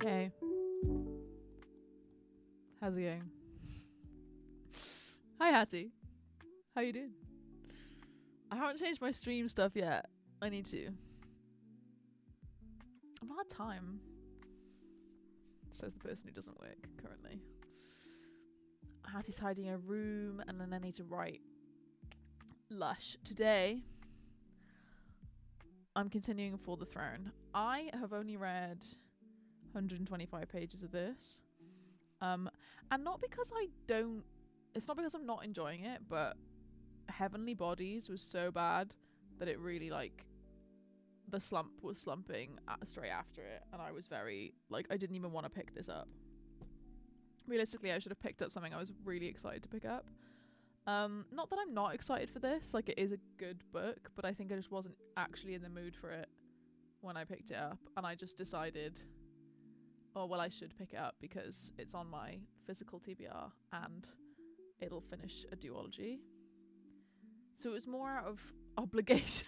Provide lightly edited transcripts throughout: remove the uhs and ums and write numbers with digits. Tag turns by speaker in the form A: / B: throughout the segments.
A: Hey, how's it going? Hi, Hattie. How you doing? I haven't changed my stream stuff yet. I need to. I'm not at time. Says the person who doesn't work currently. Hattie's hiding a room, and then I need to write Lush. Today, I'm continuing For the Throne. I have only read 125 pages of this. And not because I don't... It's not because I'm not enjoying it, but Heavenly Bodies was so bad that it really, like... The slump was slumping straight after it, and I was very... Like, I didn't even want to pick this up. Realistically, I should have picked up something I was really excited to pick up. Not that I'm not excited for this. Like, it is a good book, but I think I just wasn't actually in the mood for it when I picked it up, and I just decided, oh well, I should pick it up because it's on my physical TBR and it'll finish a duology. So it was more out of obligation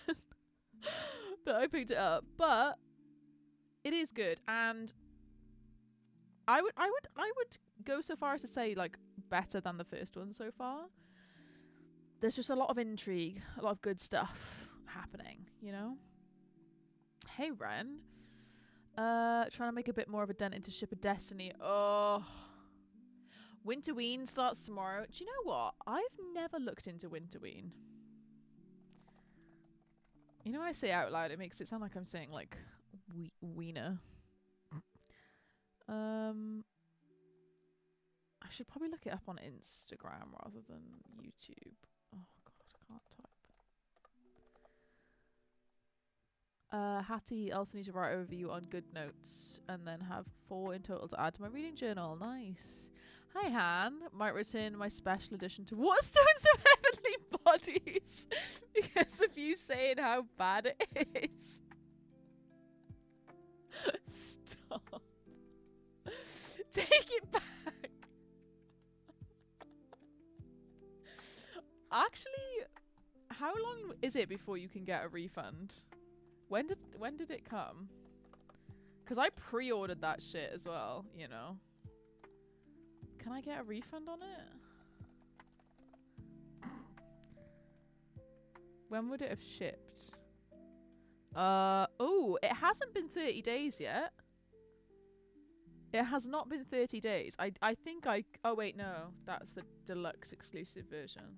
A: that I picked it up, but it is good, and I would go so far as to say, like, better than the first one so far. There's just a lot of intrigue, a lot of good stuff happening, you know? Hey, Ren. Trying to make a bit more of a dent into Ship of Destiny. Oh. Winterween starts tomorrow. Do you know what? I've never looked into Winterween. You know, when I say out loud, it makes it sound like I'm saying, like, wiener. I should probably look it up on Instagram rather than YouTube. Oh god, I can't type. Hattie also needs to write a review on Good Notes and then have 4 in total to add to my reading journal. Nice. Hi Han, might return my special edition to Waterstones of Heavenly Bodies because of you saying how bad it is. Stop. Take it back. Actually, how long is it before you can get a refund? When did it come? Because I pre-ordered that shit as well, you know. Can I get a refund on it? When would it have shipped? Oh, it hasn't been 30 days yet. It has not been 30 days. I think oh wait, no. That's the deluxe exclusive version.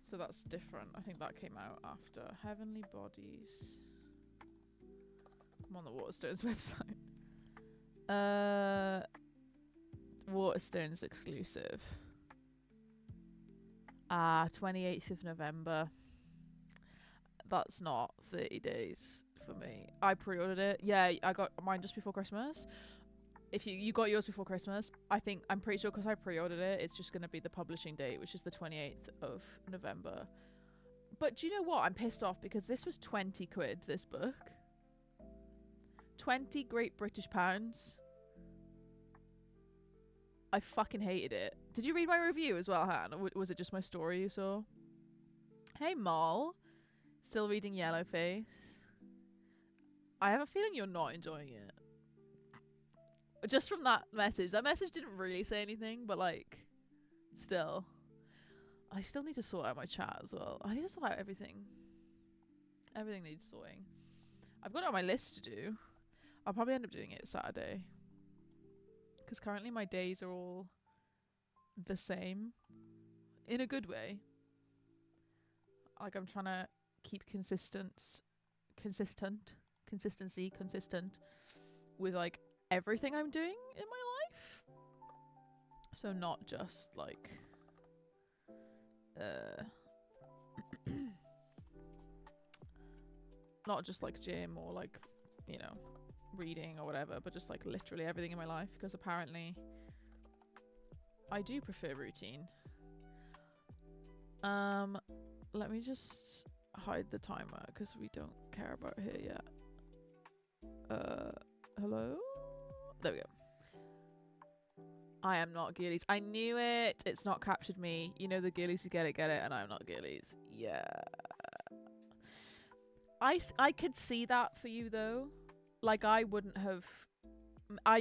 A: So that's different. I think that came out after Heavenly Bodies. I'm on the Waterstones website. Waterstones exclusive. 28th of November. That's not 30 days for me. I pre-ordered it. Yeah, I got mine just before Christmas. If you got yours before Christmas, I'm pretty sure because I pre-ordered it, it's just going to be the publishing date, which is the 28th of November. But do you know what? I'm pissed off because this was 20 quid, this book. 20 Great British Pounds. I fucking hated it. Did you read my review as well, Han? Or was it just my story you saw? Hey, Moll. Still reading Yellowface. I have a feeling you're not enjoying it. Just from that message. That message didn't really say anything, but, like, still. I still need to sort out my chat as well. I need to sort out everything. Everything needs sorting. I've got it on my list to do. I'll probably end up doing it Saturday. Because currently my days are all the same. In a good way. Like, I'm trying to keep consistent with, like, everything I'm doing in my life. So not just, like, not just, like, gym or, like, you know, reading or whatever, but just, like, literally everything in my life, because apparently I do prefer routine. Let me just hide the timer because we don't care about her yet. Hello? There we go. I am not girlies. I knew it. It's not captured me. You know the girlies who get it, and I'm not girlies. Yeah. I could see that for you though. Like, I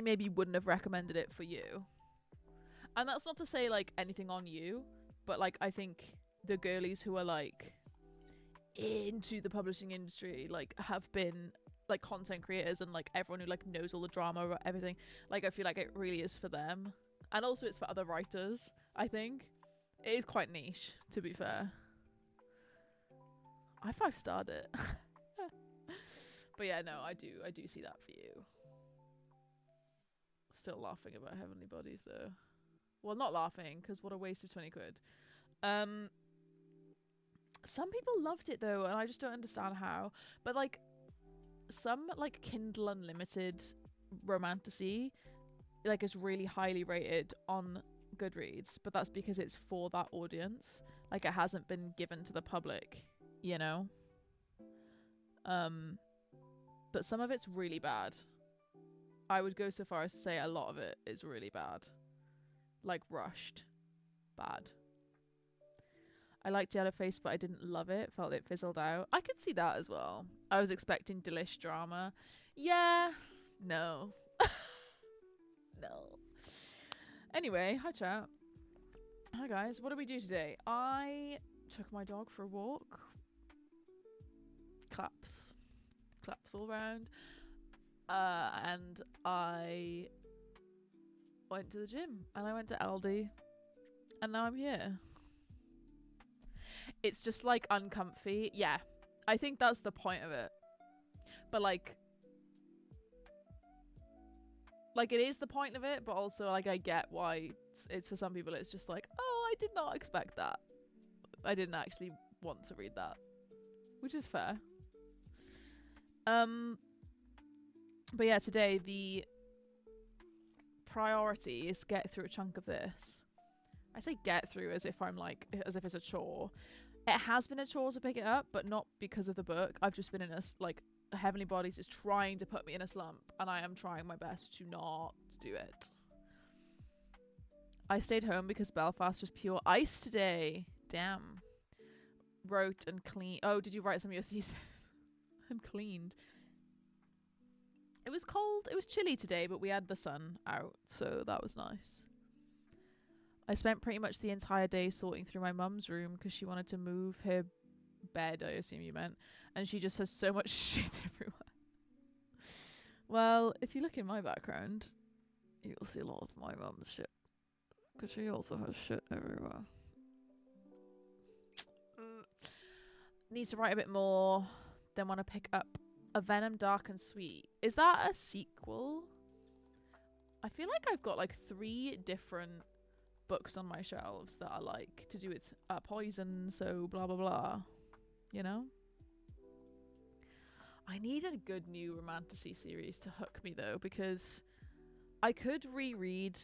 A: maybe wouldn't have recommended it for you. And that's not to say, like, anything on you, but, like, I think the girlies who are, like, into the publishing industry, like, have been, like, content creators and, like, everyone who, like, knows all the drama about everything, like, I feel like it really is for them. And also it's for other writers, I think. It is quite niche, to be fair. I 5-starred it. But yeah, no, I do see that for you. Still laughing about Heavenly Bodies though. Well, not laughing, because what a waste of 20 quid. Some people loved it though, and I just don't understand how. But, like, some, like, Kindle Unlimited romantasy, like, is really highly rated on Goodreads, but that's because it's for that audience. Like, it hasn't been given to the public, you know? But some of it's really bad. I would go so far as to say a lot of it is really bad. Like, rushed. Bad. I liked Yellowface, but I didn't love it. Felt it fizzled out. I could see that as well. I was expecting delish drama. Yeah. No. No. Anyway, hi chat. Hi guys, what did we do today? I took my dog for a walk. Claps all around. And I went to the gym and I went to Aldi and now I'm here. It's just like uncomfy. Yeah, I think that's the point of it. But like it is the point of it, but also like I get why it's for some people it's just like, oh, I did not expect that. I didn't actually want to read that, which is fair. But yeah, today the priority is get through a chunk of this. I say get through as if it's a chore. It has been a chore to pick it up, but not because of the book. I've just been in a Heavenly Bodies is trying to put me in a slump, and I am trying my best to not do it. I stayed home because Belfast was pure ice today. Damn. Wrote and clean. Oh, did you write some of your thesis? And cleaned. It was cold. It was chilly today, but we had the sun out, so that was nice. I spent pretty much the entire day sorting through my mum's room because she wanted to move her bed, I assume you meant, and she just has so much shit everywhere. Well, if you look in my background, you'll see a lot of my mum's shit, because she also has shit everywhere. Need to write a bit more. Then want to pick up A Venom Dark and Sweet. Is that a sequel? I feel like I've got like 3 different books on my shelves that are like to do with poison, so blah blah blah, you know. I need a good new romantasy series to hook me though, because I could reread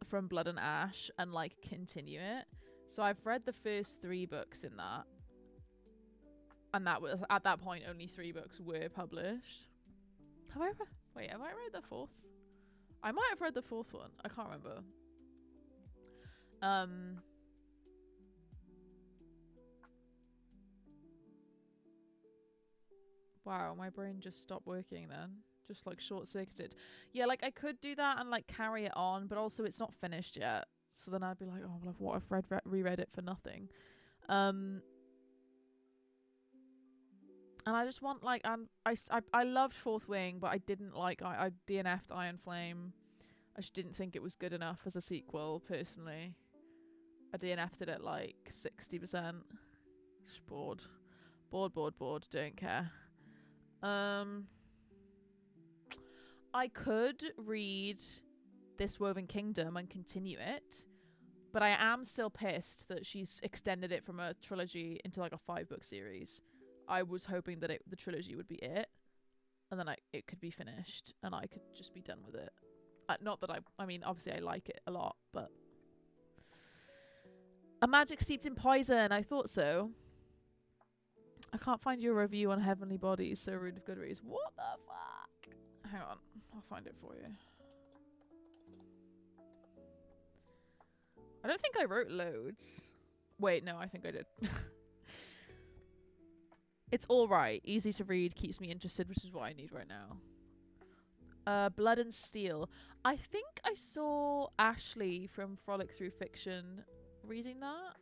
A: From Blood and Ash and like continue it. So I've read the first 3 books in that, and that was at that point only 3 books were published. Have I read the 4th? I might have read the 4th one. I can't remember. Wow, my brain just stopped working then. Just like short-circuited. Yeah, like I could do that and like carry it on, but also it's not finished yet. So then I'd be like, oh, well, what I've reread it for nothing. And I just want like I loved Fourth Wing, but I didn't like I DNF'd Iron Flame. I just didn't think it was good enough as a sequel personally. I DNF'd it at like 60%. Just bored. Don't care. I could read This Woven Kingdom and continue it, but I am still pissed that she's extended it from a trilogy into like a 5-book series. I was hoping that the trilogy would be it, and then it could be finished and I could just be done with it. Not that I mean, obviously I like it a lot, but A Magic Steeped in Poison. I thought so. I can't find your review on Heavenly Bodies, so rude of Goodreads. What the fuck? Hang on, I'll find it for you. I don't think I wrote loads. Wait, no, I think I did. It's alright. Easy to read, keeps me interested, which is what I need right now. Blood and Steel. I think I saw Ashley from Frolic Through Fiction reading that.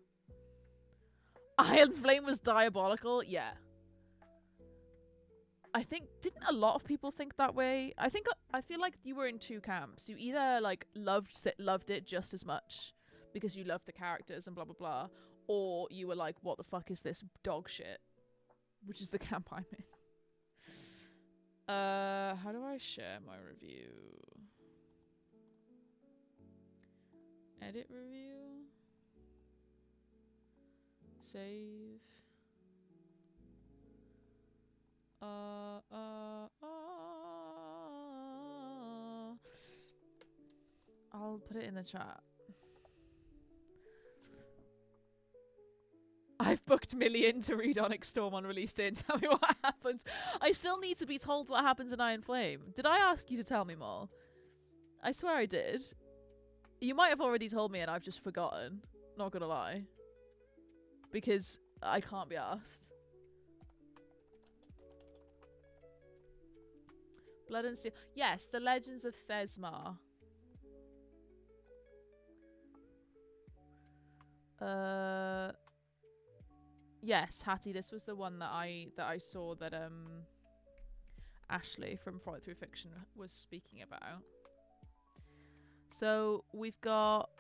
A: Iron Flame was diabolical. Yeah. I think, didn't a lot of people think that way? I feel like you were in 2 camps. You either like loved it just as much because you loved the characters and blah blah blah, or you were like, what the fuck is this dog shit? Which is the camp I'm in. How do I share my review? Edit review. Save. I'll put it in the chat. I've booked Million to read Onyx Storm on release day and tell me what happens. I still need to be told what happens in Iron Flame. Did I ask you to tell me more? I swear I did. You might have already told me and I've just forgotten. Not gonna lie. Because I can't be asked. Blood and Steel. Yes, The Legends of Thesmar. Yes, Hattie, this was the one that I saw that Ashley from Flight Through Fiction was speaking about. So we've got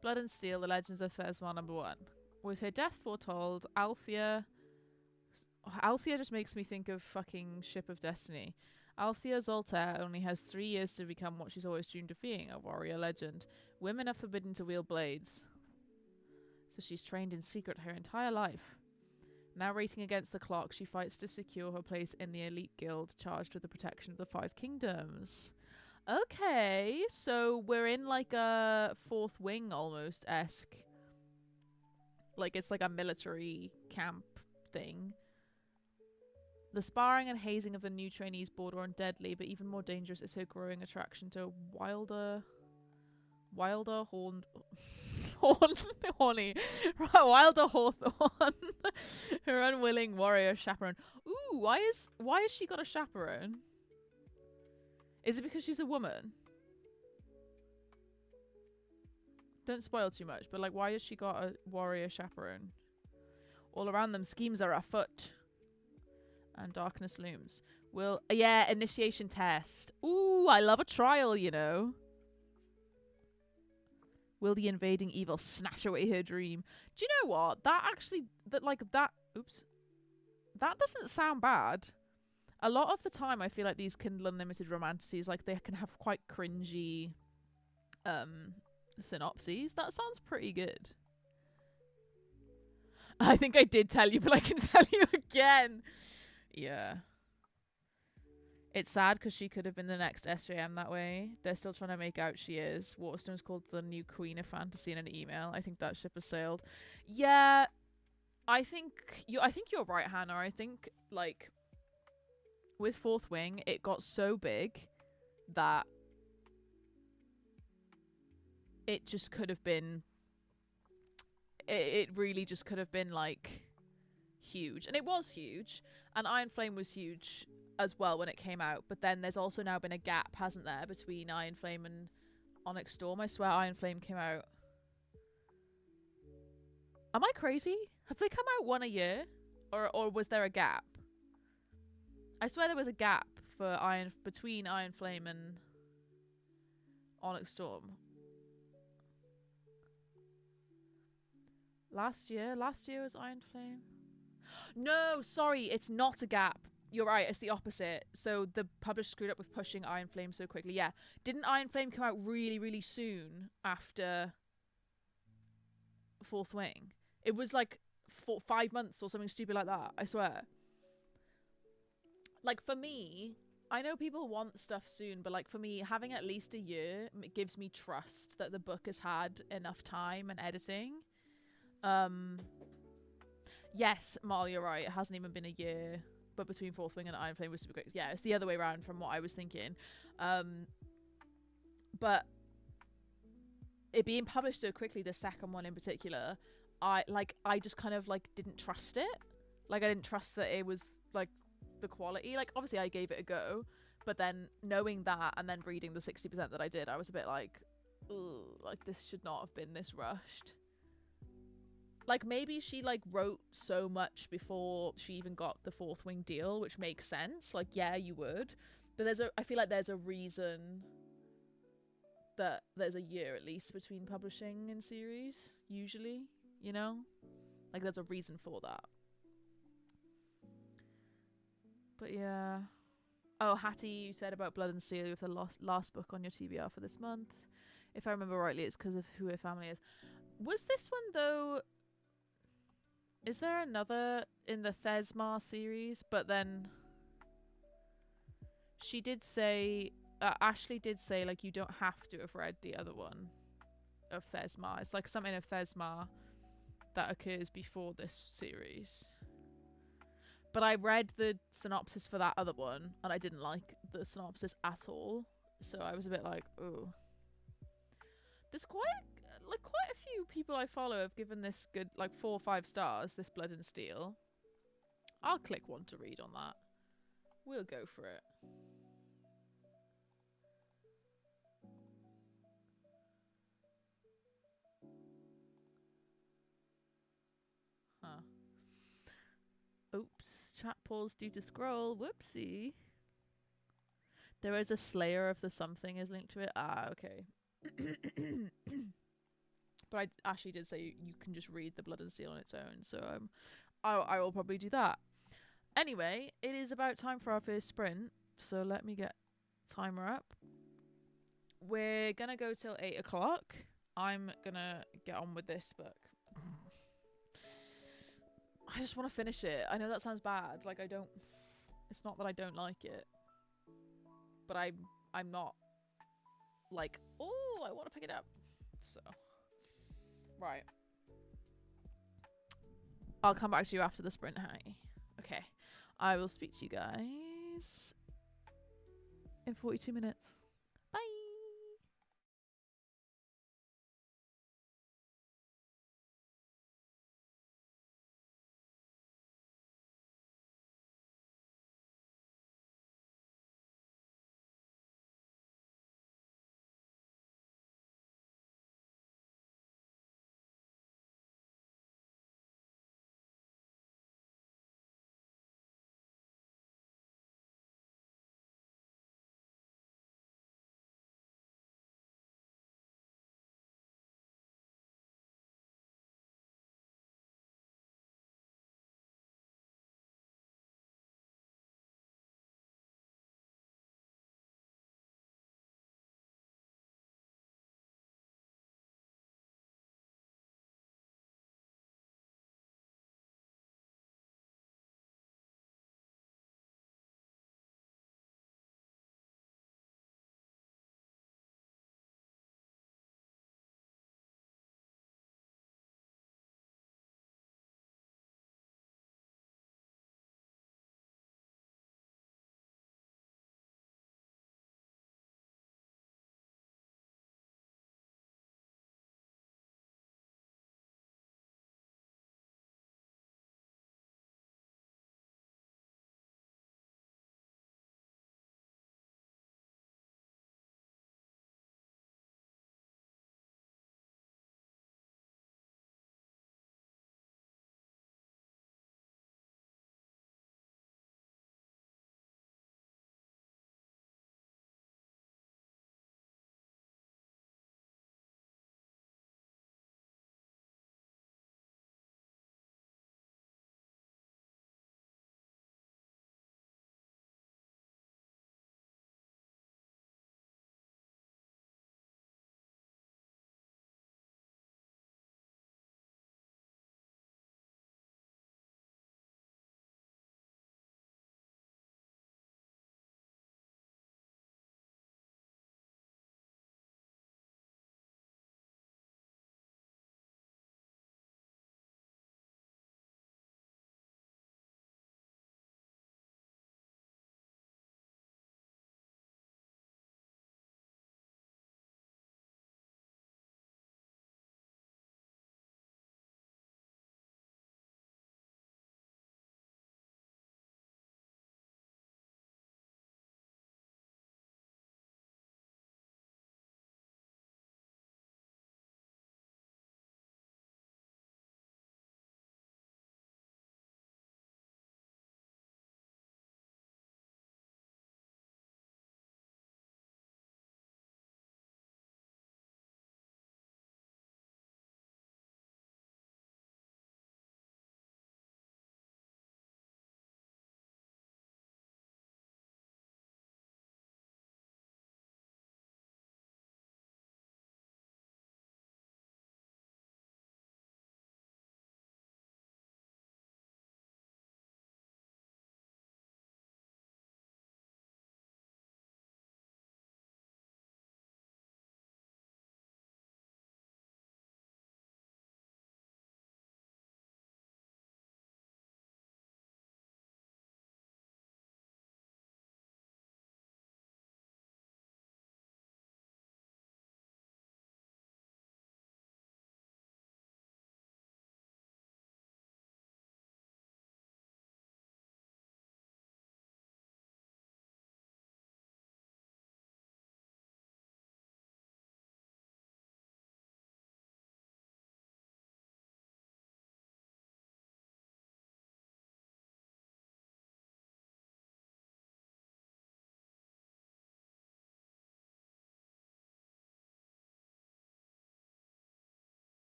A: Blood and Steel, The Legends of Thesmar #1. With her death foretold, Althea just makes me think of fucking Ship of Destiny. Althea Zoltaire only has 3 years to become what she's always dreamed of being, a warrior legend. Women are forbidden to wield blades, so she's trained in secret her entire life. Now racing against the clock, she fights to secure her place in the elite guild charged with the protection of the 5 kingdoms. Okay, so we're in like a Fourth Wing almost-esque. Like it's like a military camp thing. The sparring and hazing of the new trainees border on deadly, but even more dangerous is her growing attraction to Wilder Hawthorne. Her unwilling warrior chaperone. Ooh, why has she got a chaperone? Is it because she's a woman? Don't spoil too much, but like, why has she got a warrior chaperone? All around them, schemes are afoot. And darkness looms. Yeah, initiation test. Ooh, I love a trial, you know. Will the invading evil snatch away her dream? Do you know what? Oops. That doesn't sound bad. A lot of the time, I feel like these Kindle Unlimited romances, like, they can have quite cringy synopses. That sounds pretty good. I think I did tell you, but I can tell you again. Yeah. It's sad because she could have been the next SJM that way. They're still trying to make out she is. Waterstone's called the new queen of fantasy in an email. I think that ship has sailed. Yeah, I think you're right, Hannah. I think, like, with Fourth Wing, it got so big that it just could have been... It really just could have been, like, huge. And it was huge. And Iron Flame was huge as well when it came out. But then there's also now been a gap, hasn't there, between Iron Flame and Onyx Storm. I swear Iron Flame came out... Am I crazy? Have they come out one a year? Or was there a gap? I swear there was a gap for between Iron Flame and Onyx Storm. Last year was Iron Flame. No, sorry, it's not a gap. You're right, it's the opposite. So the publisher screwed up with pushing Iron Flame so quickly. Yeah. Didn't Iron Flame come out really, really soon after Fourth Wing? It was like 5 months or something stupid like that, I swear. Like, for me, I know people want stuff soon, but like for me, having at least a year gives me trust that the book has had enough time and editing. Yes, Mal, you're right. It hasn't even been a year, but between Fourth Wing and Iron Flame was super quick. Yeah, it's the other way around from what I was thinking. But it being published so quickly, the second one in particular, I just kind of like didn't trust it. Like I didn't trust that it was like the quality. Like obviously I gave it a go, but then knowing that and then reading the 60% that I did, I was a bit like, ugh, like this should not have been this rushed. Like maybe she like wrote so much before she even got the Fourth Wing deal, which makes sense. Like yeah, you would, but I feel like there's a reason that there's a year at least between publishing and series usually, you know, like there's a reason for that. But yeah. Oh, Hattie, you said about Blood and Steel with the last book on your TBR for this month. If I remember rightly, it's because of who her family is. Was this one though? Is there another in the Thesmar series? But then she did say, Ashley did say, like, you don't have to have read the other one of Thesma. It's like something of Thesma that occurs before this series. But I read the synopsis for that other one, and I didn't like the synopsis at all. So I was a bit like, oh. There's quite a few people I follow have given this good, like 4 or 5 stars, this Blood and Steel. I'll click want to read on that. We'll go for it. Huh. Oops. Chat pause due to scroll. Whoopsie. There is a Slayer of the Something is linked to it. Ah, okay. But I actually did say you can just read the Blood and Steel on its own, so I will probably do that. Anyway, it is about time for our first sprint, so let me get timer up. We're gonna go till 8 o'clock. I'm gonna get on with this book. I just want to finish it. I know that sounds bad. Like, it's not that I don't like it, but I'm not like, oh, I want to pick it up. So, right. I'll come back to you after the sprint, honey. Okay. I will speak to you guys in 42 minutes.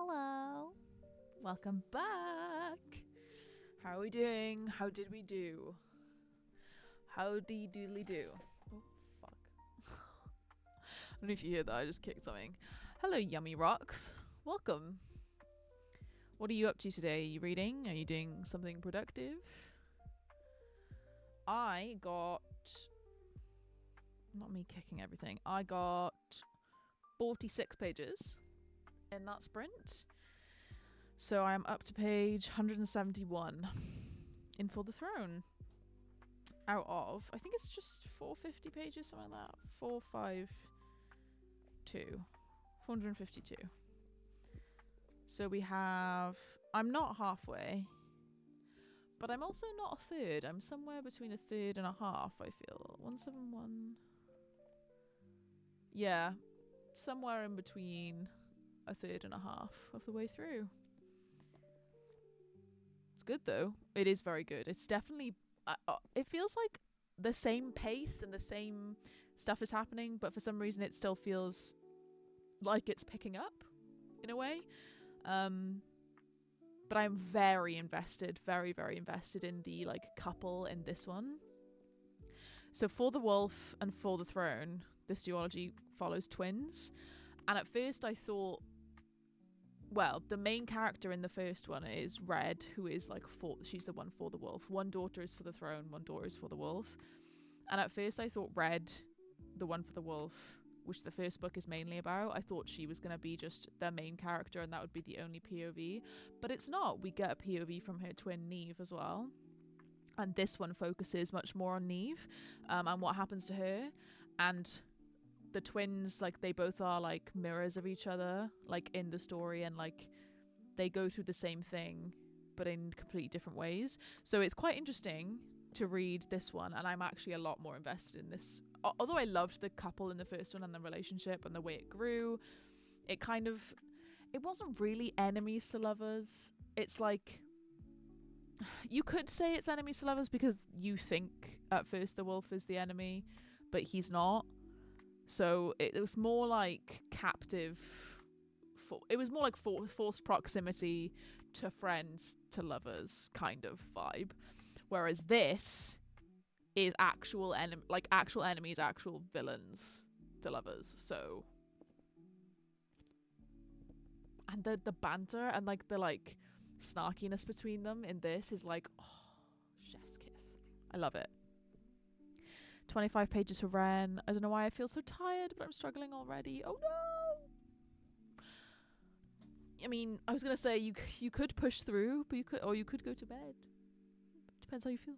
A: Hello. Welcome back. How are we doing? How did we do? Howdy doodly do. Oh, fuck. I don't know if you hear that. I just kicked something. Hello, Yummy Rocks. Welcome. What are you up to today? Are you reading? Are you doing something productive? I got... Not me kicking everything. I got 46 pages in that sprint. So I'm up to page 171 in For the Throne. Out of, I think it's just 450 pages, something like that. 452. So we have, I'm not halfway, but I'm also not a third. I'm somewhere between a third and a half, I feel. 171. Yeah, somewhere in between a third and a half of the way through. It's good though. It is very good. It's definitely, it feels like the same pace and the same stuff is happening, but for some reason it still feels like it's picking up in a way. But I'm very invested, very, very invested in the like couple in this one. So For the Wolf and For the Throne, this duology follows twins. And at first I thought, well, the main character in the first one is Red, who is like she's the one for the wolf. One daughter is for the throne, one daughter is for the wolf. And at first I thought Red, the one for the wolf, which the first book is mainly about, I thought she was going to be just the main character and that would be the only POV. But it's not. We get a POV from her twin Neve as well. And this one focuses much more on Neve and what happens to her. And the twins, like, they both are like mirrors of each other, like in the story, and like they go through the same thing but in completely different ways. So it's quite interesting to read this one, and I'm actually a lot more invested in this. Although I loved the couple in the first one and the relationship and the way it grew, it wasn't really enemies to lovers. It's like, you could say it's enemies to lovers because you think at first the wolf is the enemy, but he's not. So it was more like captive. It was more like forced proximity to friends to lovers kind of vibe. Whereas this is actual enemies, actual villains to lovers. So, and the banter and like the like snarkiness between them in this is like, oh, chef's kiss. I love it. 25 pages for Ren. I don't know why I feel so tired, but I'm struggling already. Oh no! I mean, I was gonna say you could push through, but you could go to bed. Depends how you feel.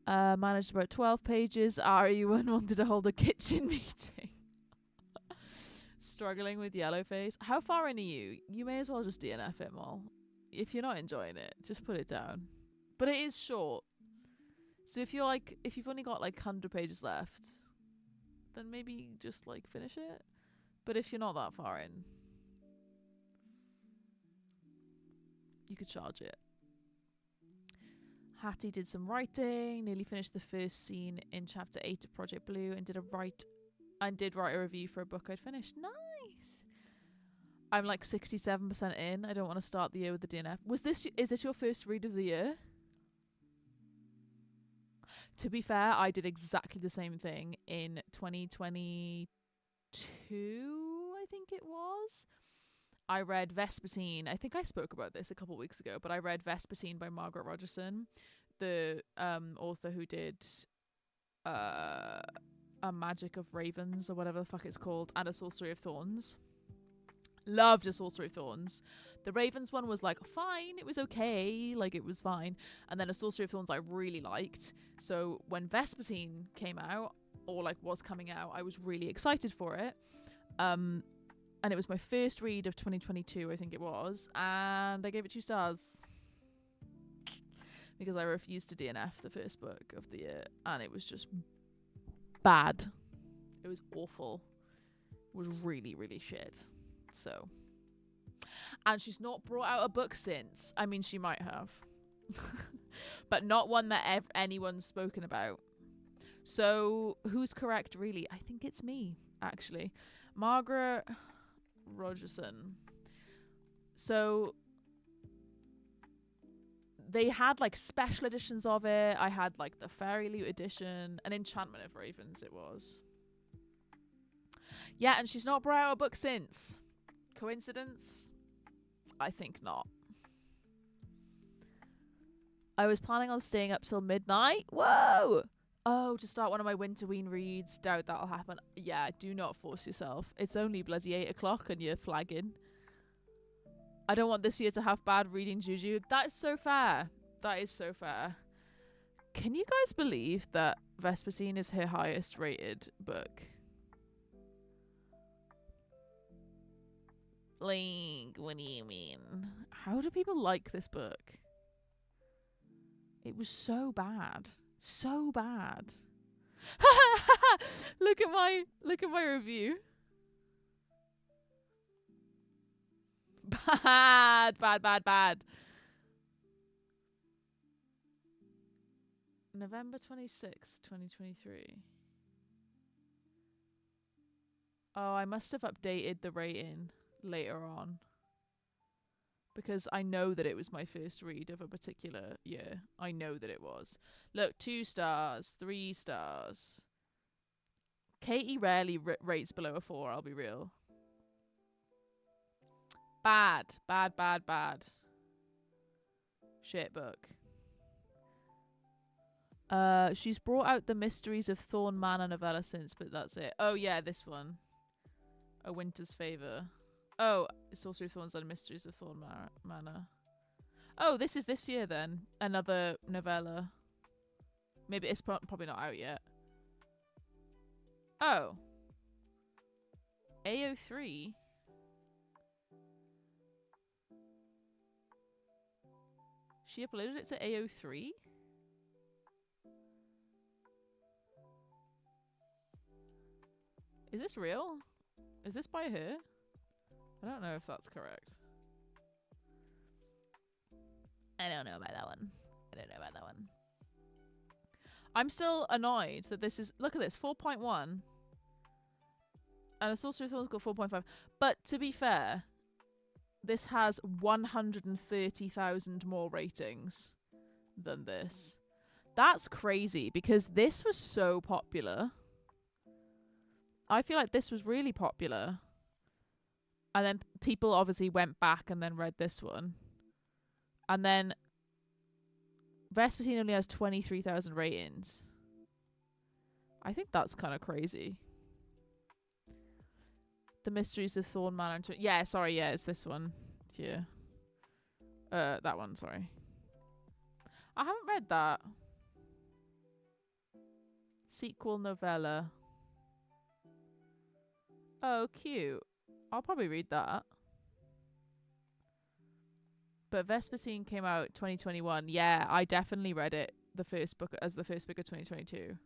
A: Managed about 12 pages. RE1 wanted to hold a kitchen meeting. Struggling with Yellowface. How far in are you? You may as well just DNF it, Mol. If you're not enjoying it, just put it down. But it is short. So if you've only got like 100 pages left, then maybe just like finish it. But if you're not that far in, you could charge it. Hattie did some writing, nearly finished the first scene in chapter 8 of Project Blue, and did write a review for a book I'd finished. Nice. I'm like 67% in. I don't want to start the year with the DNF. Is this your first read of the year? To be fair, I did exactly the same thing in 2022, I think it was. I read Vespertine. I think I spoke about this a couple of weeks ago, but I read Vespertine by Margaret Rogerson, the author who did A Magic of Ravens or whatever the fuck it's called, and A Sorcery of Thorns. Loved A Sorcery of Thorns. The Ravens one was like fine, it was okay, like it was fine. And then A Sorcery of Thorns I really liked. So when Vespertine came out, or like was coming out, I was really excited for it. And it was my first read of 2022, I think it was, and I gave it 2 stars. Because I refused to DNF the first book of the year, and it was just bad. It was awful. It was really, really shit. So, and she's not brought out a book since. I mean, she might have, but not one that anyone's spoken about. So who's correct, really? I think it's me, actually. Margaret Rogerson So they had like special editions of it. I had like the Fairy Loot edition, an Enchantment of Ravens it was. Yeah, and she's not brought out a book since. Coincidence? I think not. I was planning on staying up till midnight. Whoa! Oh, to start one of my Winterween reads. Doubt that'll happen. Yeah, do not force yourself. It's only bloody 8 o'clock and you're flagging. I don't want this year to have bad reading juju. That is so fair. That is so fair. Can you guys believe that Vespertine is her highest rated book? Like, what do you mean? How do people like this book? It was so bad. So bad. Look at my review. Bad. November 26th, 2023. Oh, I must have updated the rating later on. Because I know that it was my first read of a particular year. I know that it was. Look, 2 stars, 3 stars. Katie rarely rates below a 4, I'll be real. Bad. Shit book. She's brought out the Mysteries of Thorn Manor novella since, but that's it. Oh yeah, this one. A Winter's Favour. Oh, Sorcery of Thorns and Mysteries of Thorn Manor. Oh, this is this year then. Another novella. Maybe it's probably not out yet. Oh. AO3? She uploaded it to AO3? Is this real? Is this by her? I don't know if that's correct. I don't know about that one. I'm still annoyed that this is... Look at this, 4.1. And a Sorcery of Thorns got 4.5. But to be fair, this has 130,000 more ratings than this. That's crazy because this was so popular. I feel like this was really popular. And then people obviously went back and then read this one. And then Vespertine only has 23,000 ratings. I think that's kind of crazy. The Mysteries of Thorn Manor. Yeah, sorry, yeah, it's this one. Yeah. That one, sorry. I haven't read that. Sequel novella. Oh, cute. I'll probably read that. But Vespertine came out 2021. Yeah, I definitely read it the first book of 2022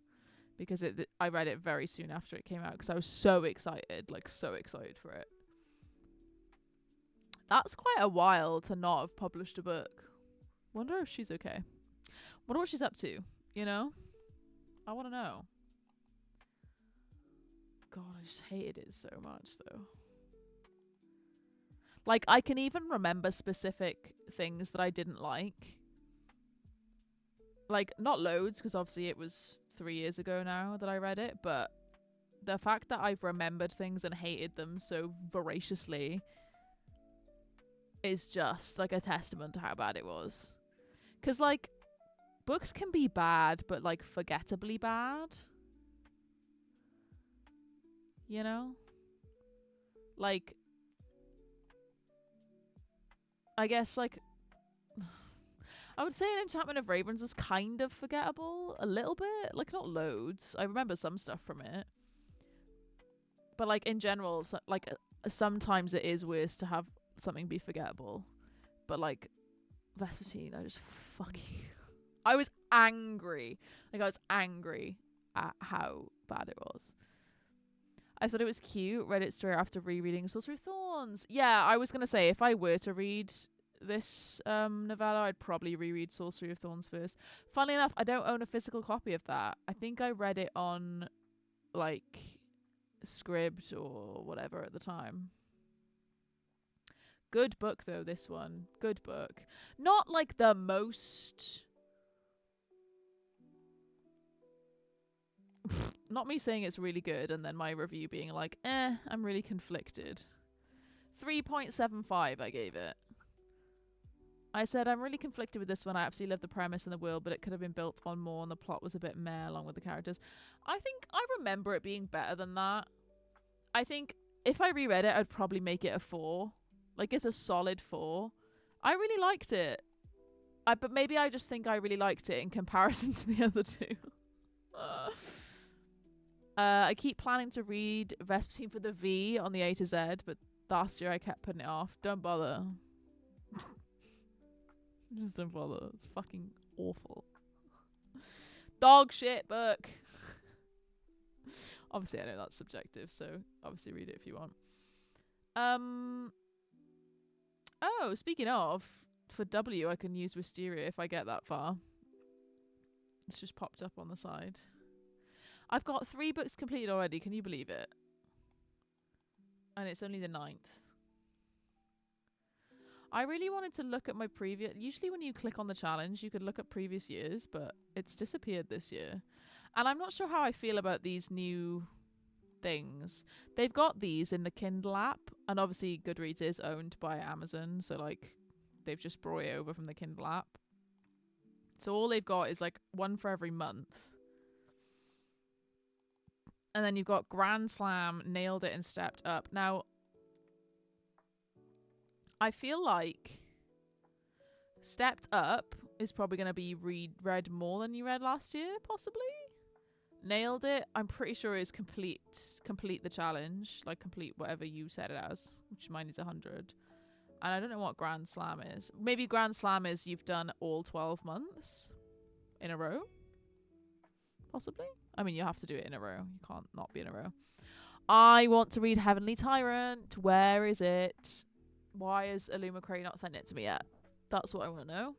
A: because I read it very soon after it came out because I was so excited, like so excited for it. That's quite a while to not have published a book. Wonder if she's okay. Wonder what she's up to, you know? I want to know. God, I just hated it so much though. Like, I can even remember specific things that I didn't like. Like, not loads, because obviously it was 3 years ago now that I read it, but the fact that I've remembered things and hated them so voraciously is just, like, a testament to how bad it was. Because, like, books can be bad, but, like, forgettably bad. You know? Like... I guess, like, I would say an Enchantment of Ravens is kind of forgettable. A little bit. Like, not loads. I remember some stuff from it. But, like, in general, so, like, sometimes it is worse to have something be forgettable. But, like, Vespertine, I just fucking... I was angry. Like, I was angry at how bad it was. I thought it was cute. Read it straight after rereading Sorcery of Thorns. Yeah, I was going to say, if I were to read this novella, I'd probably reread Sorcery of Thorns first. Funnily enough, I don't own a physical copy of that. I think I read it on, like, Scribd or whatever at the time. Good book, though, this one. Good book. Not like the most... Not me saying it's really good and then my review being like, I'm really conflicted. 3.75 I gave it. I said, I'm really conflicted with this one. I absolutely love the premise and the world, but it could have been built on more and the plot was a bit meh along with the characters. I think I remember it being better than that. I think if I reread it, I'd probably make it a 4. Like, it's a solid 4. I really liked it. But maybe I just think I really liked it in comparison to the other two. I keep planning to read Vespertine for the V on the A to Z, but last year I kept putting it off. Don't bother. Just don't bother. It's fucking awful. Dog shit book. Obviously, I know that's subjective, so obviously read it if you want. Oh, speaking of, for W, I can use Wisteria if I get that far. It's just popped up on the side. I've got 3 books completed already. Can you believe it? And it's only the 9th. I really wanted to look at my previous... Usually when you click on the challenge, you could look at previous years, but it's disappeared this year. And I'm not sure how I feel about these new things. They've got these in the Kindle app, and obviously Goodreads is owned by Amazon, so like they've just brought it over from the Kindle app. So all they've got is like one for every month. And then you've got Grand Slam, Nailed It, and Stepped Up. Now, I feel like Stepped Up is probably going to be read more than you read last year, possibly. Nailed It, I'm pretty sure is complete the challenge, like complete whatever you set it as, which mine is 100. And I don't know what Grand Slam is. Maybe Grand Slam is you've done all 12 months in a row, possibly. I mean, you have to do it in a row. You can't not be in a row. I want to read Heavenly Tyrant. Where is it? Why has Illumicray not sent it to me yet? That's what I want to know.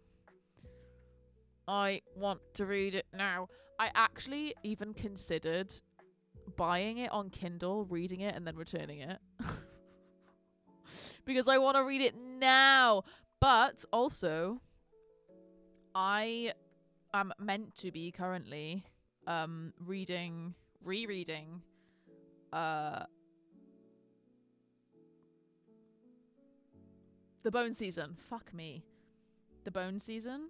A: I want to read it now. I actually even considered buying it on Kindle, reading it, and then returning it. Because I want to read it now. But also, I am meant to be currently rereading The Bone Season. Fuck me. The Bone Season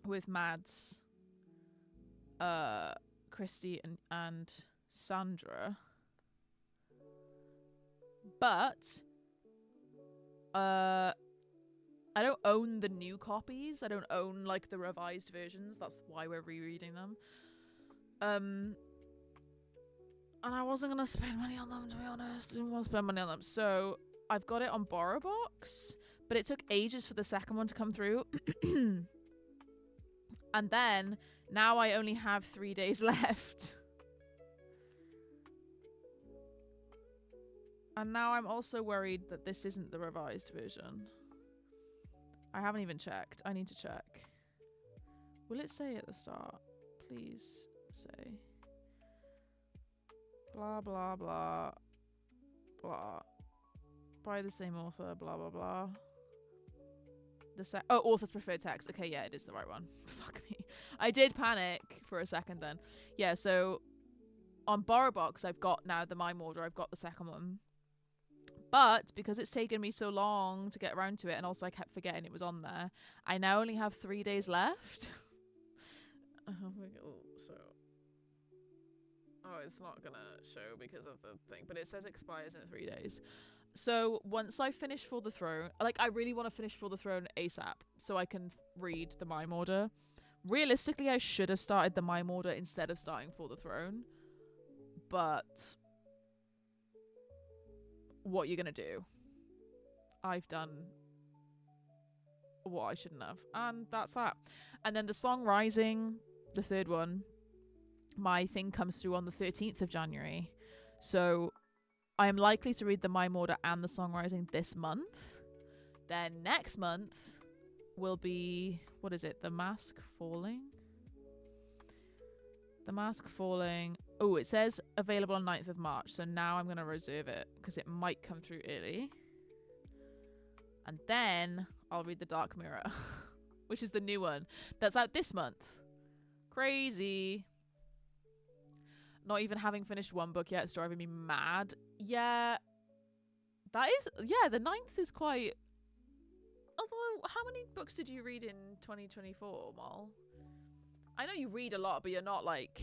A: with Mads, Christy and Sandra. But I don't own the new copies. I don't own like the revised versions. That's why we're rereading them. And I wasn't gonna spend money on them, to be honest. I didn't want to spend money on them. So I've got it on BorrowBox, but it took ages for the second one to come through. And then now I only have 3 days left. And now I'm also worried that this isn't the revised version. I haven't even checked. I need to check. Will it say at the start? Please say. Blah, blah, blah. Blah. By the same author, blah, blah, blah. Author's preferred text. Okay, yeah, it is the right one. Fuck me. I did panic for a second then. Yeah, so on BorrowBox, I've got now the Mime Order. I've got the second one. But because it's taken me so long to get around to it, and also I kept forgetting it was on there, I now only have 3 days left. It's not gonna show because of the thing, but it says expires in 3 days. So once I finish For the Throne, like I really want to finish For the Throne ASAP so I can read the Mime Order. Realistically, I should have started the Mime Order instead of starting For the Throne. But what you're gonna do? I've done what I shouldn't have. And that's that. And then the Song Rising, the third one, my thing comes through on the 13th of January. So I am likely to read the Mime Order and the Song Rising this month. Then next month will be, what is it? The Mask Falling? The Mask Falling. Oh, it says available on 9th of March. So now I'm going to reserve it because it might come through early. And then I'll read The Dark Mirror, which is the new one that's out this month. Crazy. Not even having finished one book yet is driving me mad. Yeah, that is, yeah, the 9th is quite, although, how many books did you read in 2024, Mol? I know you read a lot, but you're not like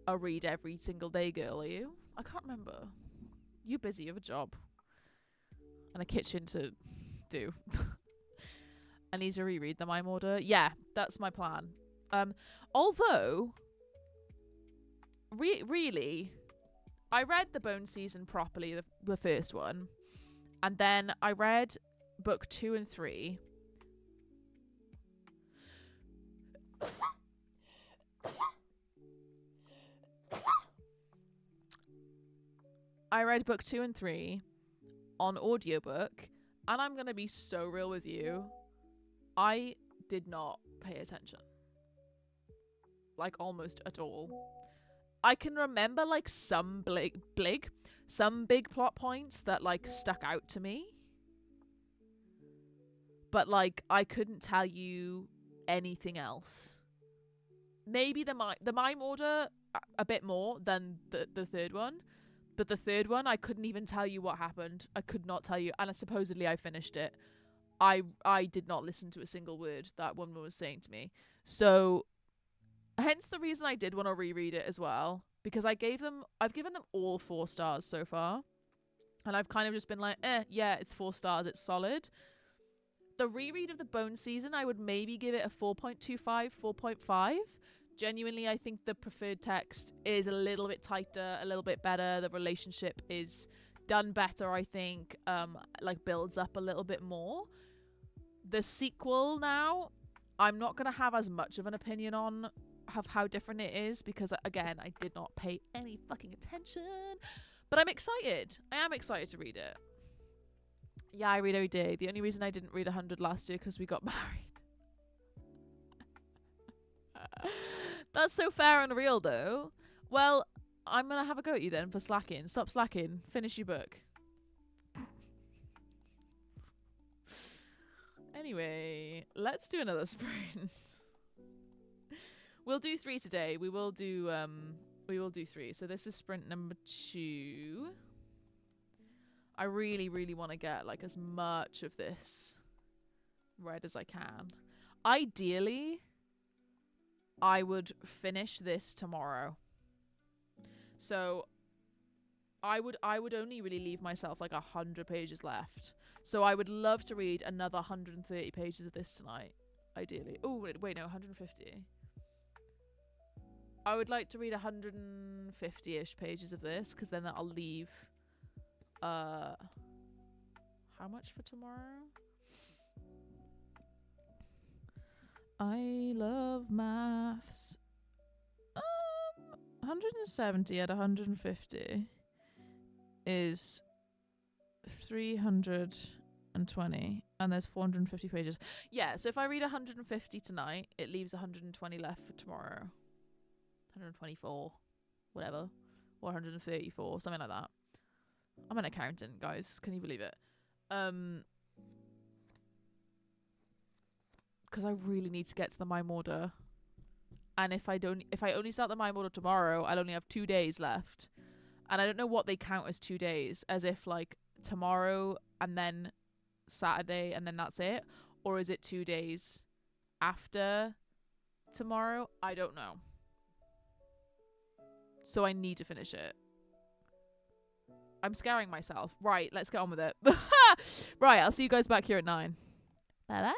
A: a read every single day girl, are you? I can't remember. You're busy, you have a job. And a kitchen to do. I need to reread the Mime Order. Yeah, that's my plan. Although, really, I read the Bone Season properly, the first one. And then I read book 2 and 3. I read book 2 and 3 on audiobook, and I'm gonna be so real with you. I did not pay attention. Like, almost at all. I can remember, like, some big plot points that, like, stuck out to me. But, like, I couldn't tell you anything else. Maybe the Mime Order a bit more than the third one. But the third one, I couldn't even tell you what happened. I could not tell you. And supposedly I finished it. I did not listen to a single word that woman was saying to me. So, hence the reason I did want to reread it as well. Because I've given them all 4 stars so far. And I've kind of just been like, yeah, it's 4 stars. It's solid. The reread of the Bone Season, I would maybe give it a 4.25, 4.5. Genuinely, I think the preferred text is a little bit tighter, a little bit better. The relationship is done better, I think. Like, builds up a little bit more. The sequel now, I'm not going to have as much of an opinion on of how different it is because, again, I did not pay any fucking attention. But I'm excited. I am excited to read it. Yeah, I read every day. The only reason I didn't read 100 last year because we got married. That's so fair and real, though. Well, I'm going to have a go at you then for slacking. Stop slacking. Finish your book. Anyway, let's do another sprint. We'll do 3 today. We will do 3. So this is sprint number 2. I really, really want to get like as much of this read as I can. Ideally, I would finish this tomorrow. So I would only really leave myself like 100 pages left. So I would love to read another 130 pages of this tonight, ideally. Oh, wait, no, 150. I would like to read 150-ish pages of this, because then that'll leave, how much for tomorrow? I love maths. 170 at 150 is 320, and there's 450 pages. Yeah, so if I read 150 tonight, it leaves 120 left for tomorrow. 124, whatever, or 134, something like that. I'm an accountant, guys. Can you believe it? Because I really need to get to the Mime Order. And if I only start the Mime Order tomorrow, I'll only have 2 days left. And I don't know what they count as 2 days, as if like tomorrow and then Saturday and then that's it, or is it 2 days after tomorrow? I don't know. So I need to finish it. I'm scaring myself. Right, let's get on with it. Right, I'll see you guys back here at 9. Bye bye.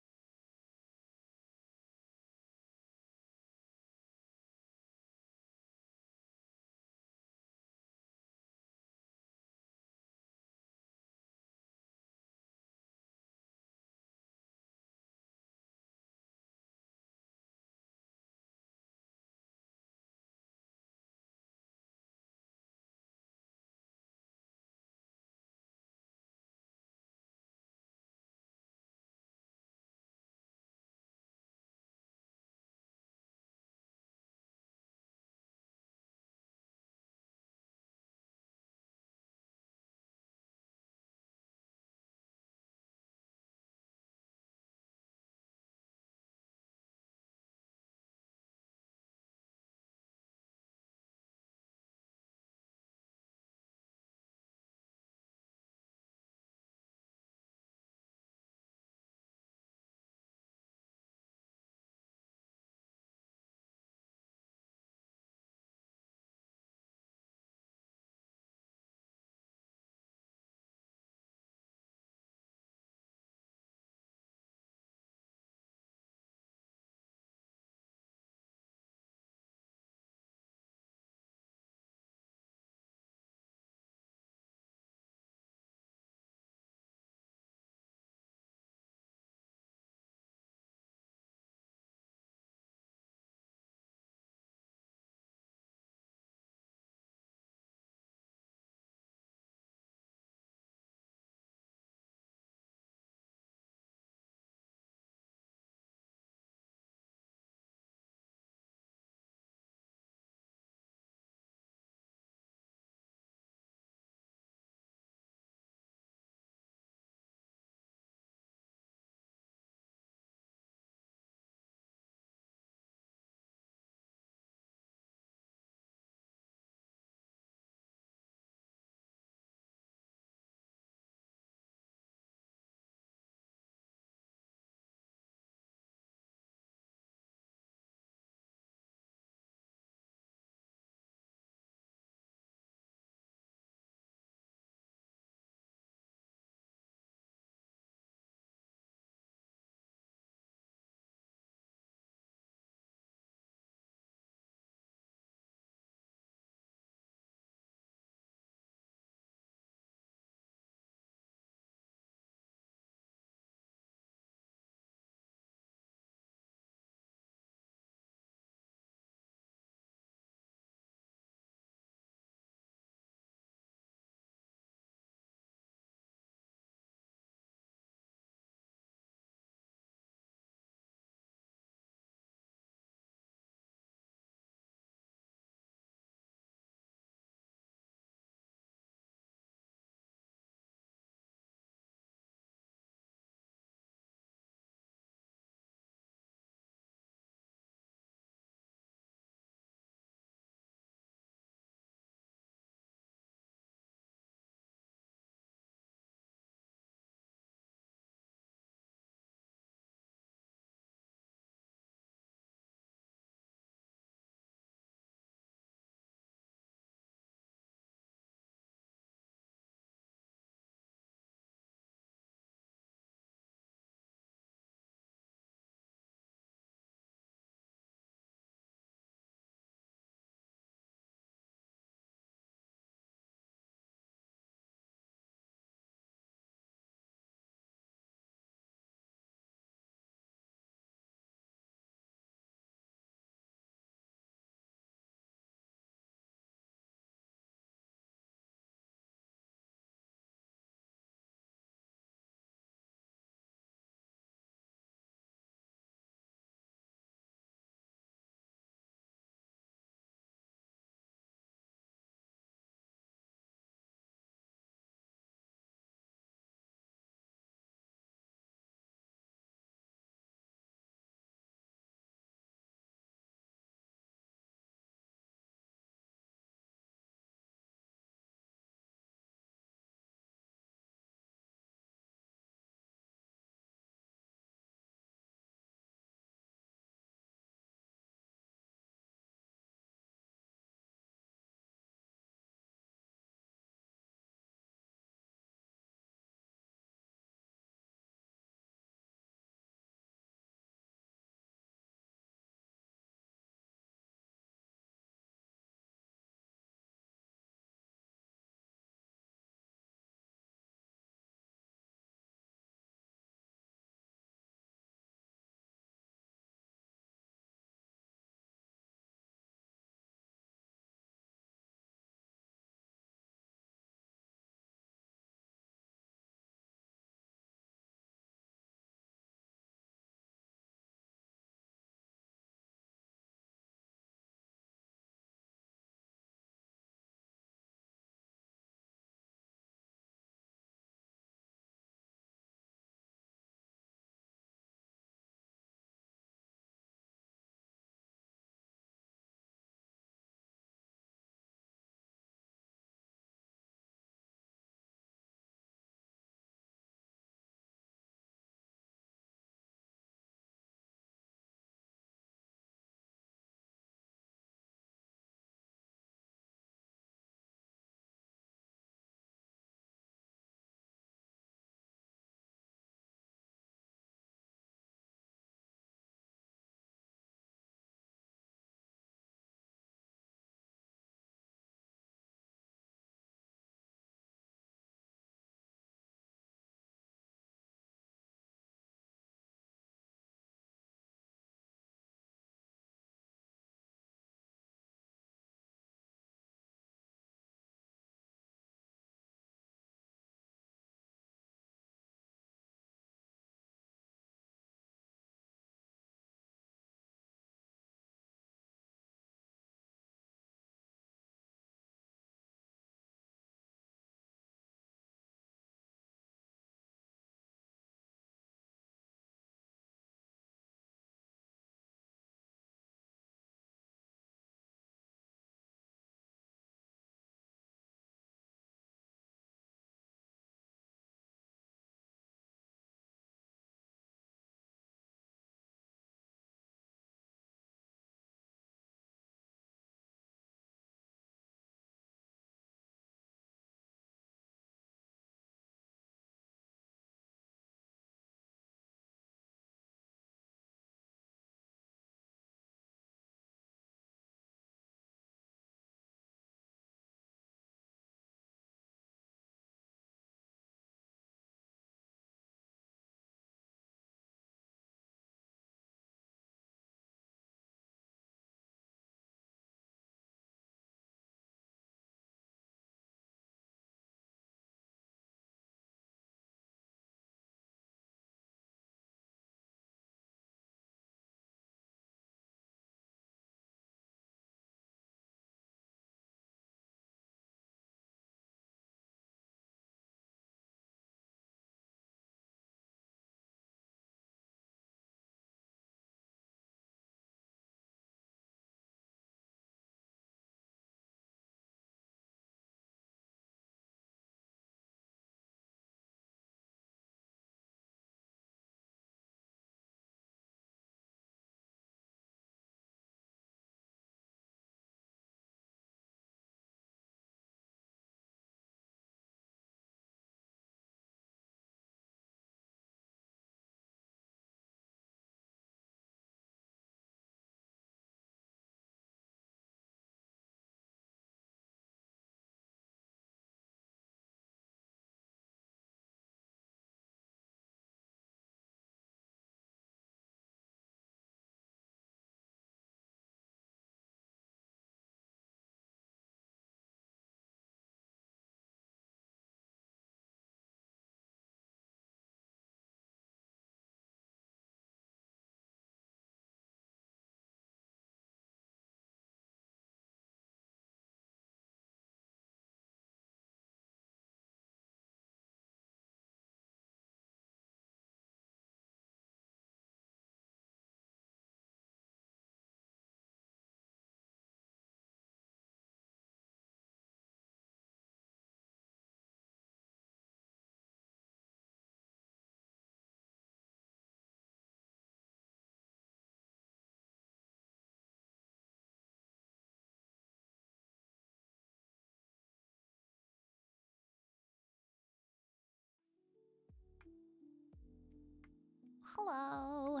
A: Hello.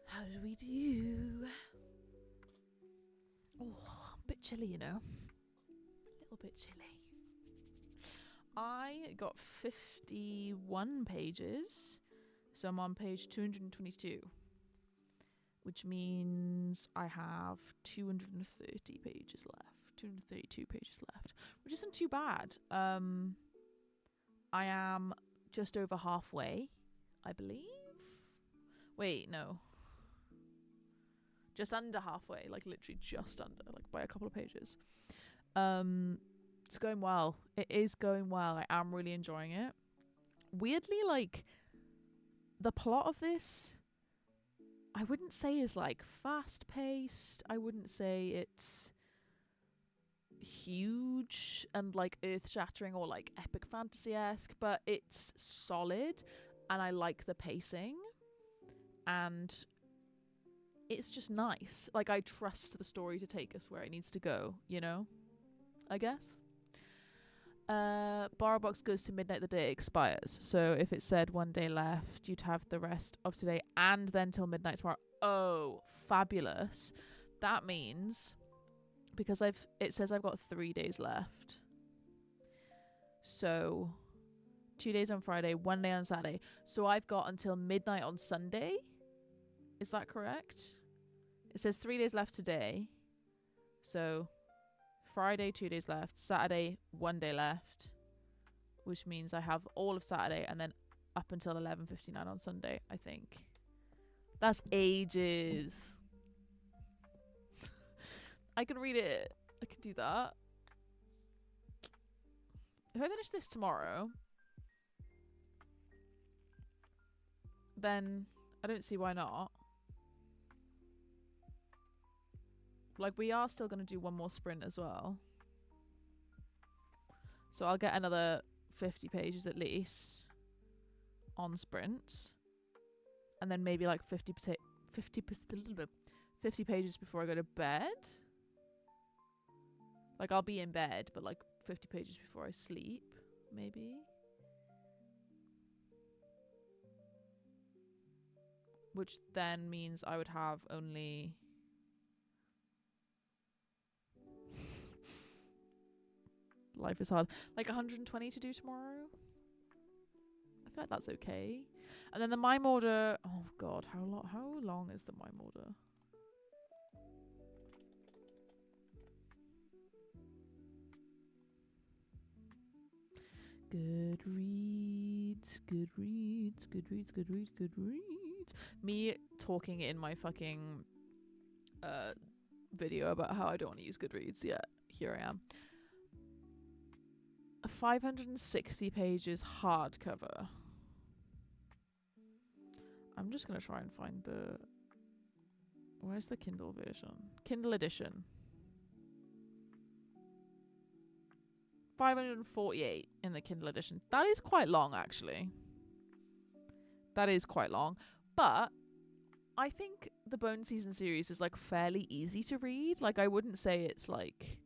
A: How did we do? Oh, a bit chilly, you know. A little bit chilly. I got 51 pages, so I'm on page 222, which means I have 230 pages left. 232 pages left, which isn't too bad. I am just over halfway, I believe. Wait, no. Just under halfway, like literally just under, like by a couple of pages. It's going well. It is going well. I am really enjoying it. Weirdly, like, the plot of this, I wouldn't say is like fast paced. I wouldn't say it's huge and like earth shattering or like epic fantasy-esque, but it's solid and I like the pacing and it's just nice. Like, I trust the story to take us where it needs to go, you know, I guess. BorrowBox goes to midnight the day it expires. So if it said 1 day left, you'd have the rest of today and then till midnight tomorrow. Oh, fabulous. That means, because it says I've got 3 days left. So 2 days on Friday, 1 day on Saturday. So I've got until midnight on Sunday. Is that correct? It says 3 days left today. So Friday, 2 days left. Saturday, 1 day left. Which means I have all of Saturday and then up until 11:59 on Sunday, I think. That's ages. I can read it. I can do that. If I finish this tomorrow, then I don't see why not. Like, we are still going to do one more sprint as well. So I'll get another 50 pages at least on sprints. And then maybe like 50 pages before I go to bed. Like, I'll be in bed, but like 50 pages before I sleep, maybe. Which then means I would have only... Life is hard. Like 120 to do tomorrow. I feel like that's okay. And then the mime order. Oh god, how long is the mime order? Goodreads. Me talking in my fucking video about how I don't want to use Goodreads yet. Here I am. 560 pages hardcover. I'm just gonna try and find the... Where's the Kindle version? Kindle edition. 548 in the Kindle edition. That is quite long, actually. That is quite long. But I think the Bone Season series is like fairly easy to read. Like, I wouldn't say it's like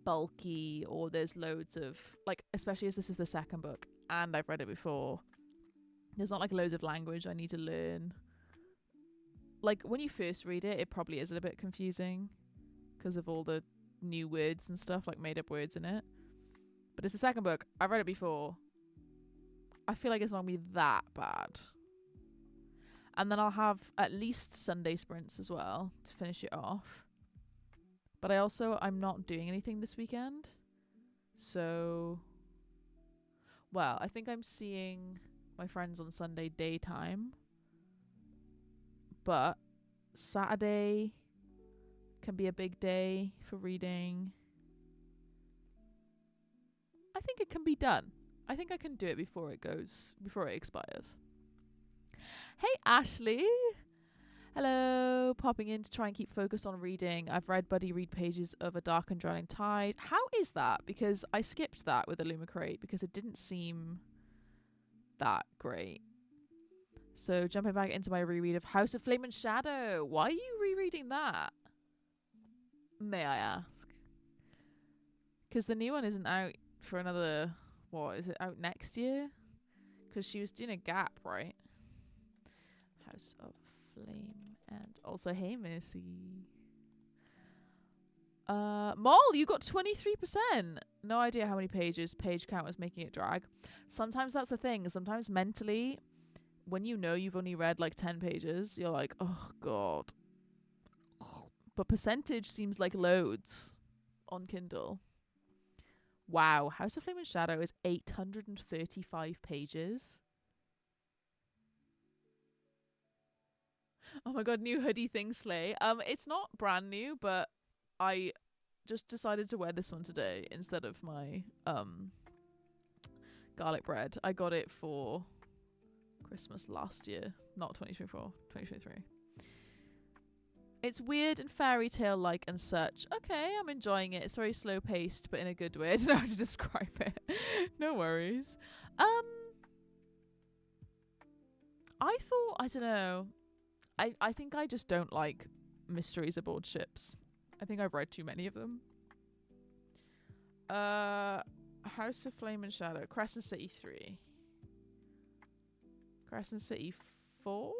A: bulky or there's loads of, like, especially as this is the second book and I've read it before, there's not like loads of language I need to learn. Like, when you first read it, it probably is a little bit confusing because of all the new words and stuff, like made up words in it. But it's the second book. I've read it before. I feel like it's not gonna be that bad. And then I'll have at least Sunday sprints as well to finish it off. But I'm not doing anything this weekend. So, well, I think I'm seeing my friends on Sunday daytime. But Saturday can be a big day for reading. I think it can be done. I think I can do it before it expires. Hey, Ashley. Hello, popping in to try and keep focused on reading. I've read Buddy read pages of A Dark and Drowning Tide. How is that? Because I skipped that with Illumicrate because it didn't seem that great. So jumping back into my reread of House of Flame and Shadow. Why are you rereading that? May I ask? Because the new one isn't out for another... What, is it out next year? Because she was doing a gap, right? House of Flame and also Hey Mercy. Mole, you got 23%. No idea how many pages. Page count was making it drag. Sometimes that's the thing. Sometimes mentally, when you know you've only read like 10 pages, you're like, oh god. But percentage seems like loads on Kindle. Wow, House of Flame and Shadow is 835 pages. Oh my god, new hoodie thing, slay. It's not brand new, but I just decided to wear this one today instead of my garlic bread. I got it for Christmas last year, not 2024, 2023. It's weird and fairy tale like and such. Okay, I'm enjoying it. It's very slow paced, but in a good way. I don't know how to describe it. No worries. I don't know. I think I just don't like mysteries aboard ships. I think I've read too many of them. House of Flame and Shadow. Crescent City 3. Crescent City 4?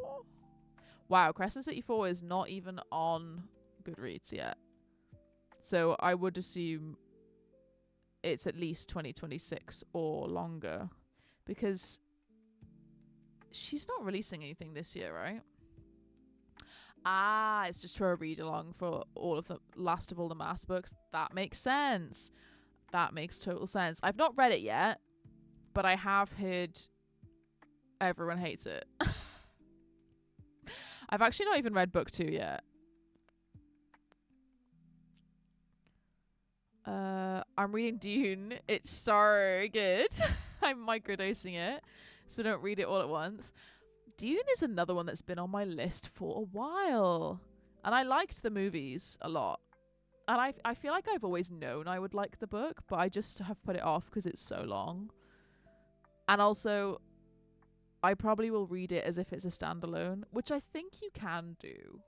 A: Wow, Crescent City 4 is not even on Goodreads yet. So I would assume it's at least 2026 or longer. Because she's not releasing anything this year, right? Ah, it's just for a read-along for all of the Last of All the Mass books. That makes sense. That makes total sense. I've not read it yet, but I have heard everyone hates it. I've actually not even read book 2 yet. I'm reading Dune. It's so good. I'm microdosing it, so don't read it all at once. Dune is another one that's been on my list for a while. And I liked the movies a lot. And I feel like I've always known I would like the book, but I just have put it off because it's so long. And also, I probably will read it as if it's a standalone, which I think you can do.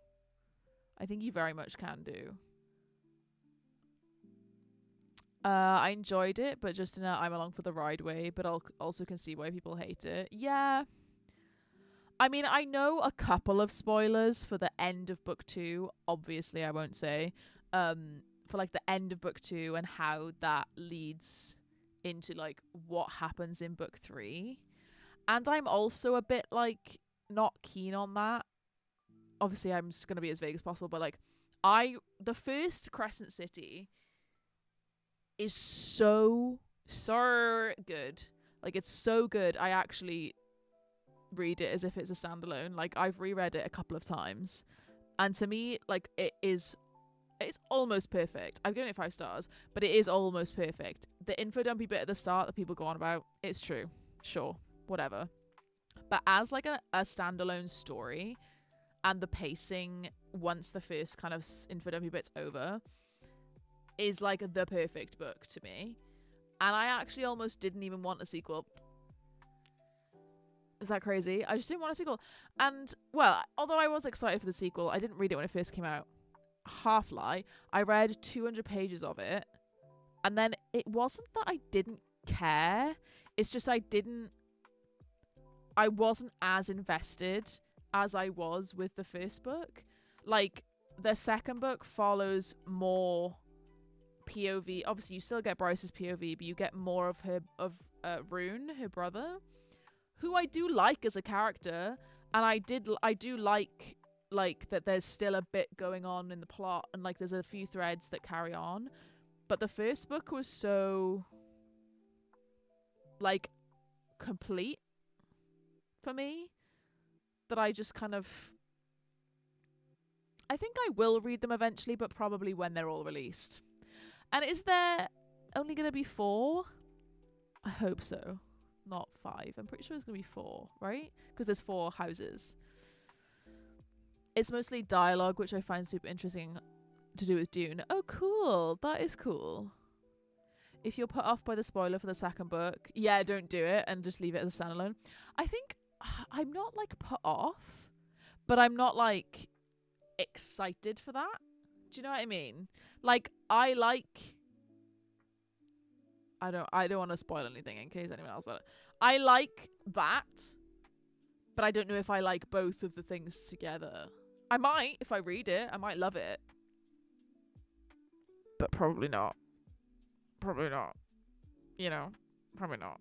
A: I think you very much can do. I enjoyed it, but just in a I'm along for the ride way, but I also can see why people hate it. Yeah. I mean, I know a couple of spoilers for the end of book 2. Obviously, I won't say. For like the end of book 2 and how that leads into like what happens in book 3. And I'm also a bit like not keen on that. Obviously, I'm just going to be as vague as possible, but like the first Crescent City is so good. Like, it's so good. I actually read it as if it's a standalone. Like, I've reread it a couple of times, and to me, like, it's almost perfect. I've given it 5 stars, but it is almost perfect. The info dumpy bit at the start that people go on about, it's true, sure, whatever. But as like a standalone story, and the pacing once the first kind of info dumpy bit's over is like the perfect book to me. And I actually almost didn't even want a sequel. Is that crazy? I just didn't want a sequel. And, well, although I was excited for the sequel, I didn't read it when it first came out. Half lie. I read 200 pages of it. And then it wasn't that I didn't care. It's just I wasn't as invested as I was with the first book. Like, the second book follows more POV. Obviously, you still get Bryce's POV, but you get more of Rune, her brother, who I do like as a character, and I do like that there's still a bit going on in the plot, and like there's a few threads that carry on. But the first book was so like complete for me that I just kind of, I think I will read them eventually, but probably when they're all released. And is there only going to be 4? I hope so. Not 5. I'm pretty sure it's going to be 4, right? Because there's 4 houses. It's mostly dialogue, which I find super interesting to do with Dune. Oh, cool. That is cool. If you're put off by the spoiler for the second book, yeah, don't do it and just leave it as a standalone. I think I'm not like put off, but I'm not like excited for that. Do you know what I mean? Like, I don't want to spoil anything in case anyone else will. I like that, but I don't know if I like both of the things together. I might if I read it. I might love it, but probably not. Probably not. You know, probably not.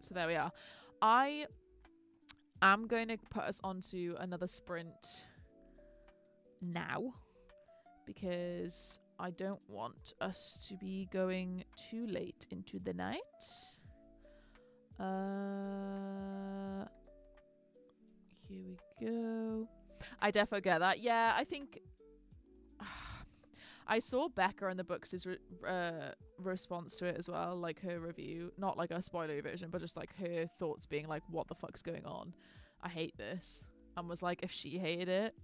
A: So there we are. I am going to put us onto another sprint now because I don't want us to be going too late into the night. Here we go. I defo get that. Yeah, I think I saw Becca in the books' response to it as well, like her review, not like a spoiler version, but just like her thoughts being like, "What the fuck's going on? I hate this," and was like, if she hated it,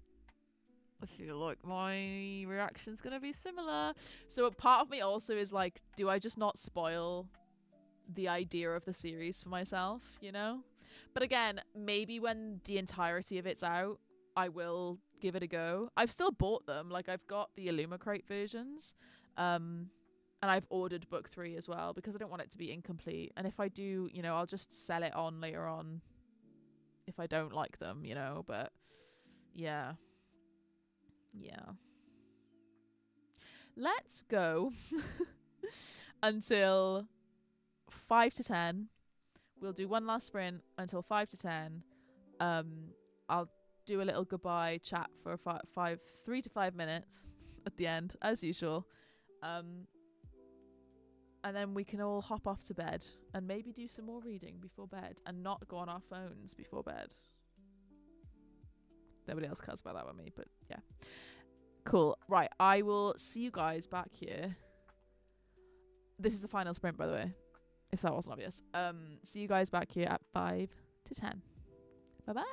A: I feel like my reaction's gonna be similar. So a part of me also is like, do I just not spoil the idea of the series for myself, you know? But again, maybe when the entirety of it's out, I will give it a go. I've still bought them. Like, I've got the Illumicrate versions. And I've ordered book 3 as well because I don't want it to be incomplete. And if I do, you know, I'll just sell it on later on if I don't like them, you know? But yeah. Yeah. Let's go until 5 to 10. We'll do one last sprint until 5 to 10. I'll do a little goodbye chat for 3 to 5 minutes at the end, as usual. And then we can all hop off to bed and maybe do some more reading before bed and not go on our phones before bed. Nobody else cares about that with me, but yeah. Cool. Right, I will see you guys back here. This is the final sprint, by the way, if that wasn't obvious. See you guys back here at 5 to 10. Bye-bye.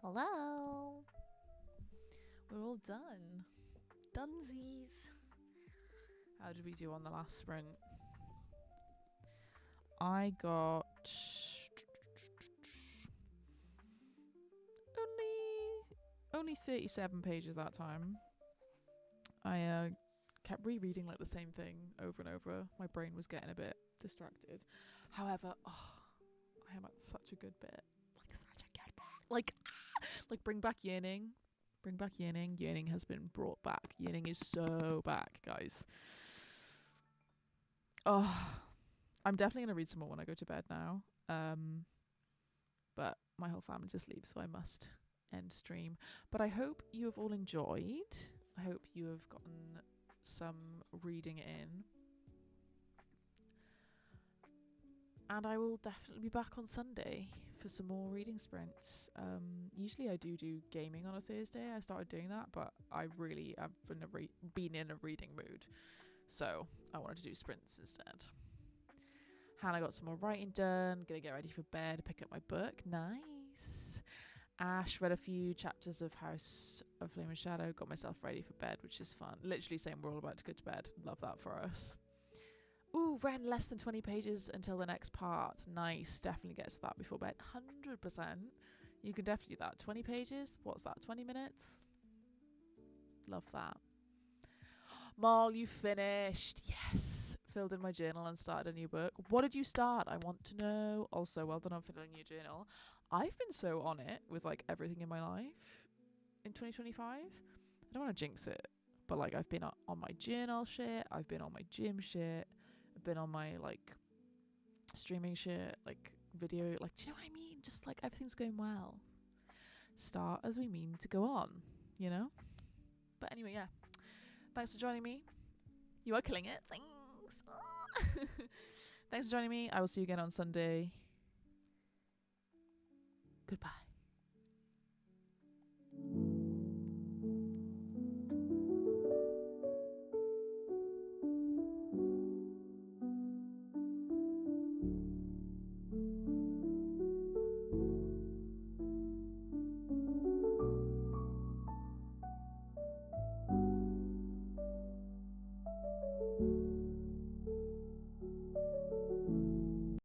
A: Hello. We're all done. Dunsies. How did we do on the last sprint? I got only 37 pages that time. I kept rereading like the same thing over and over. My brain was getting a bit distracted. However, I am at such a good bit. Like such a good bit. Like bring back yearning. Bring back yearning. Yearning has been brought back. Yearning is so back, guys. Oh, I'm definitely gonna read some more when I go to bed now. But my whole family's asleep, so I must end stream. But I hope you have all enjoyed. I hope you have gotten some reading in. And I will definitely be back on Sunday for some more reading sprints. Usually I do gaming on a Thursday. I started doing that, but I really have been in a reading mood. So I wanted to do sprints instead. Hannah got some more writing done. Gonna get ready for bed, pick up my book. Nice. Ash read a few chapters of House of Flame and Shadow. Got myself ready for bed, which is fun. Literally saying we're all about to go to bed. Love that for us. Ooh, ran less than 20 pages until the next part. Nice. Definitely get to that before bed. 100%. You can definitely do that. 20 pages? What's that? 20 minutes? Love that. Marl, you finished. Yes. Filled in my journal and started a new book. What did you start? I want to know. Also, well done on filling your journal. I've been so on it with like everything in my life in 2025. I don't want to jinx it, but like I've been on my journal shit. I've been on my gym shit. I've been on my like streaming shit, like video. Like, do you know what I mean? Just like everything's going well. Start as we mean to go on, you know? But anyway, yeah. Thanks for joining me. You are killing it. Thanks. Thanks for joining me. I will see you again on Sunday. Goodbye.